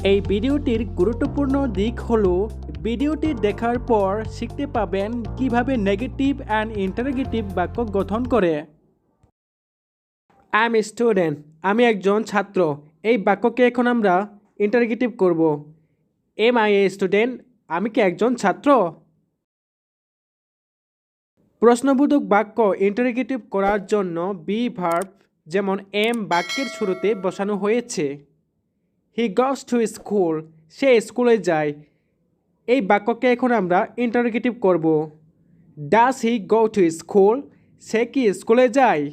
এই ভিডিওটির গুরুত্বপূর্ণ দিক হলো ভিডিওটি দেখার পর শিখতে পাবেন কিভাবে নেগেটিভ অ্যান্ড ইন্টারোগেটিভ বাক্য গঠন করে। আই এম এ স্টুডেন্ট, আমি একজন ছাত্র। এই বাক্যকে এখন আমরা ইন্টারোগেটিভ করব। এম আই এ স্টুডেন্ট, আমি কি একজন ছাত্র? প্রশ্নবোধক বাক্য ইন্টারোগেটিভ করার জন্য বি ভার্ব যেমন এম বাক্যের শুরুতে বসানো হয়েছে। হি গস টু স্কুল, সে স্কুলে যায়। এই বাক্যকে এখন আমরা ইন্টারোগেটিভ করব। Does he go to school, সে কি স্কুলে যায়?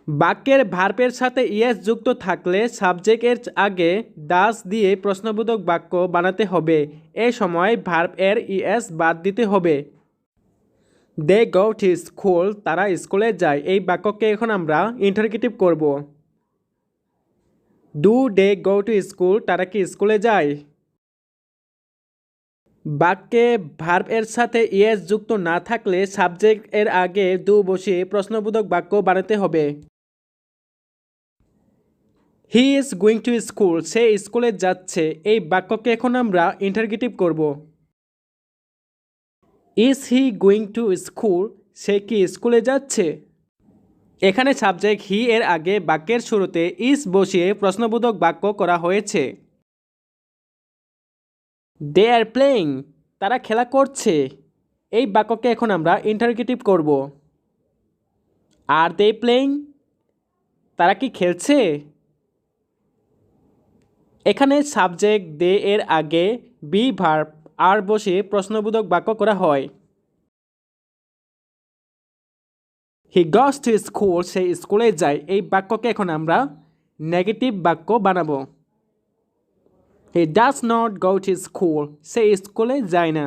বাক্যের ভার্বের সাথে ইয়েস যুক্ত থাকলে সাবজেক্টের আগে ডাজ দিয়ে প্রশ্নবোধক বাক্য বানাতে হবে। এই সময় ভার্ব এর ইয়েস বাদ দিতে হবে। দে গো টু স্কুল, তারা স্কুলে যায়। এই বাক্যকে এখন আমরা ইন্টারোগেটিভ করব। Do they go to school, তারা কি স্কুলে যায়? বাক্যে ভার্ব এর সাথে ইয়েস যুক্ত না থাকলে সাবজেক্ট এর আগে ডু বসিয়ে প্রশ্নবোধক বাক্য বানাতে হবে। He is going to school, সে স্কুলে যাচ্ছে। এই বাক্যকে এখন আমরা ইন্টারোগেটিভ করব। Is he going to school, সে কি স্কুলে যাচ্ছে? এখানে সাবজেক্ট হি এর আগে বাক্যের শুরুতে ইজ বসিয়ে প্রশ্নবোধক বাক্য করা হয়েছে। দে আর প্লেয়িং, তারা খেলা করছে। এই বাক্যকে এখন আমরা ইন্টারোগেটিভ করব। আর দে প্লেয়িং, তারা কি খেলছে? এখানে সাবজেক্ট দে এর আগে বি ভার্ব আর বসিয়ে প্রশ্নবোধক বাক্য করা হয়। হি গস টু স্কুল, সে স্কুলে যায়। এই বাক্যকে এখন আমরা নেগেটিভ বাক্য বানাবো। He does not go to school, সে স্কুলে যায় না।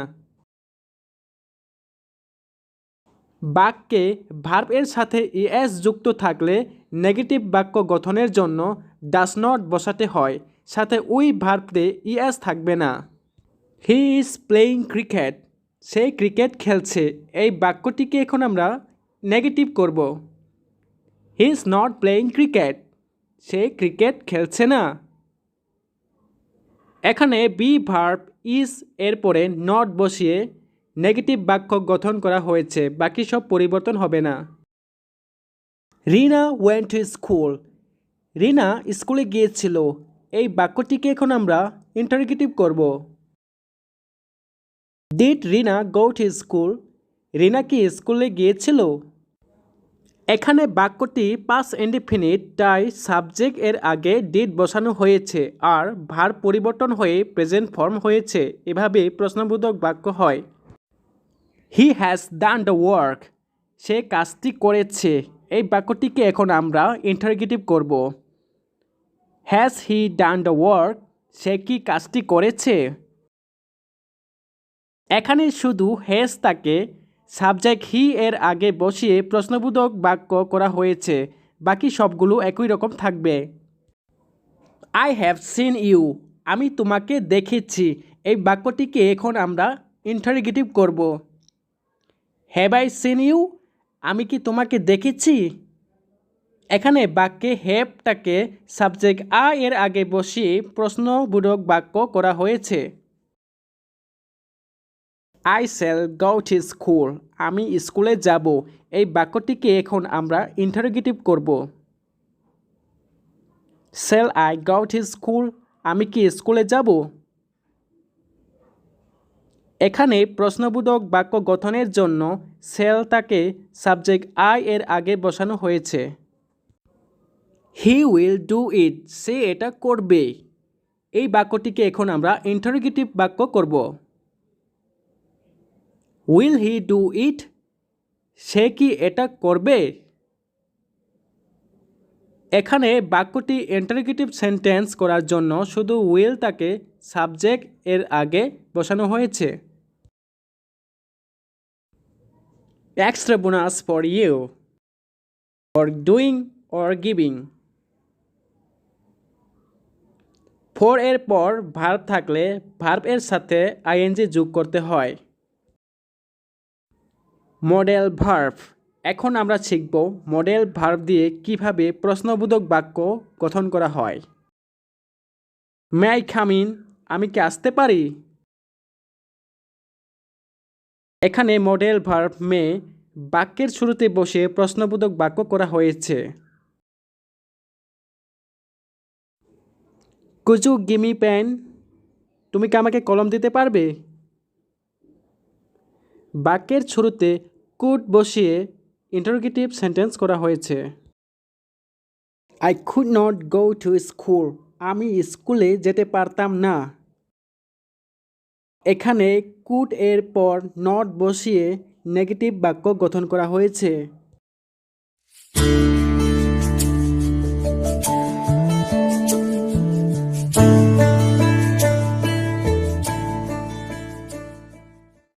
বাক্যে ভার্ব এর সাথে ইএস যুক্ত থাকলে নেগেটিভ বাক্য গঠনের জন্য ডাজ নট বসাতে হয়, সাথে ওই ভার্বতে ইএস থাকবে না। He is playing cricket, say cricket খেলছে। এই বাক্যটিকে এখন আমরা নেগেটিভ করব। He is not playing cricket, say cricket খেলছে না। এখানে বি ভার্ব ইজ এর পরে নট বসিয়ে নেগেটিভ বাক্য গঠন করা হয়েছে, বাকি সব পরিবর্তন হবে না। Rina went to school, Rina স্কুলে গিয়েছিল। এই বাক্যটিকে এখন আমরা ইন্টারোগেটিভ করব। Did Rina go to school, Rina কি স্কুলে গিয়েছিল? এখানে বাক্যটি পাস্ট ইনডিফিনিট, তাই সাবজেক্ট এর আগে ডিড বসানো হয়েছে আর ভার্ব পরিবর্তন হয়ে প্রেজেন্ট ফর্ম হয়েছে। এভাবে প্রশ্নবোধক বাক্য হয়। He has done the work, সে কাজটি করেছে। এই বাক্যটিকে এখন আমরা ইন্টারোগেটিভ করব। Has he done the work, সে কি কাজটি করেছে? এখানে শুধু হ্যাজ তাকে সাবজেক্ট হি এর আগে বসিয়ে প্রশ্নবোধক বাক্য করা হয়েছে, বাকি সবগুলো একই রকম থাকবে। আই হ্যাভ সিন ইউ, আমি তোমাকে দেখেছি। এই বাক্যটিকে এখন আমরা ইন্টারোগেটিভ করব। হ্যাভ আই সিন ইউ, আমি কি তোমাকে দেখেছি? এখানে বাক্যে হ্যাভটাকে সাবজেক্ট আই এর আগে বসিয়ে প্রশ্নবোধক বাক্য করা হয়েছে। I shall go to school, আমি স্কুলে যাব। এই বাক্যটিকে এখন আমরা ইন্টারোগেটিভ করব। Shall I go to school, আমি কি স্কুলে যাব? এখানে প্রশ্নবোধক বাক্য গঠনের জন্য শ্যালটাকে সাবজেক্ট আই এর আগে বসানো হয়েছে। হি উইল ডু ইট, সে এটা করবে। এই বাক্যটিকে এখন আমরা ইন্টারোগেটিভ বাক্য করব। উইল হি ডু ইট, সে কি এটা করবে? এখানে বাক্যটি ইন্টারোগেটিভ সেন্টেন্স করার জন্য শুধু উইল তাকে সাবজেক্ট এর আগে বসানো হয়েছে। Extra bonus for you, for doing or giving. For এর পর ভার্ব থাকলে ভার্ব এর সাথে আইএনজি যোগ করতে হয়। মডেল ভার্ব, এখন আমরা শিখব মডেল ভার্ব দিয়ে কিভাবে প্রশ্নবোধক বাক্য গঠন করা হয়। May I come in? আমি কি আসতে পারি? এখানে মডেল ভার্ব মে বাক্যের শুরুতে বসে প্রশ্নবোধক বাক্য করা হয়েছে। Could you give me pen? তুমি কি আমাকে কলম দিতে পারবে? বাক্যের শুরুতে কুড বসিয়ে ইন্টারোগেটিভ সেন্টেন্স করা হয়েছে। I could not go to school. আমি স্কুলে যেতে পারতাম না। এখানে কুড এর পর নট বসিয়ে নেগেটিভ বাক্য গঠন করা হয়েছে।